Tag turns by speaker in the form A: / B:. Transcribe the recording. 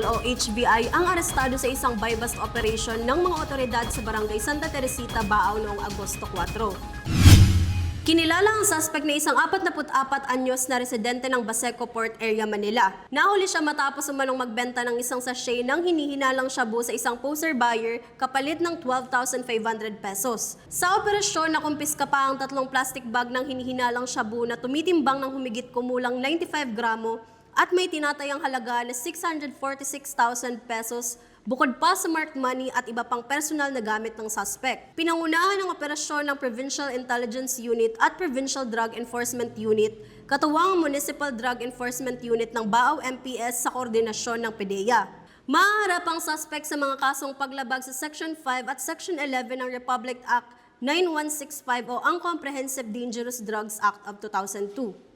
A: Regional o HBI ang arestado sa isang buy-bust operation ng mga otoridad sa Barangay Santa Teresita, Baaw noong Agosto 4. Kinilala ang suspect na isang 44 anyos na residente ng Baseco Port Area, Manila. Nahuli siya matapos umanong magbenta ng isang sachet ng hinihinalang shabu sa isang poser buyer kapalit ng 12,500 pesos. Sa operasyon, nakumpiska pa ang 3 plastic bag ng hinihinalang shabu na tumitimbang ng humigit kumulang 95 gramo at may tinatayang halaga na 646,000 pesos bukod pa sa marked money at iba pang personal na gamit ng suspect. Pinangunahan ng operasyon ng Provincial Intelligence Unit at Provincial Drug Enforcement Unit, katuwang Municipal Drug Enforcement Unit ng Baaw MPS sa koordinasyon ng PDEA. Maaharap ang suspect sa mga kasong paglabag sa Section 5 at Section 11 ng Republic Act 9165 o ang Comprehensive Dangerous Drugs Act of 2002.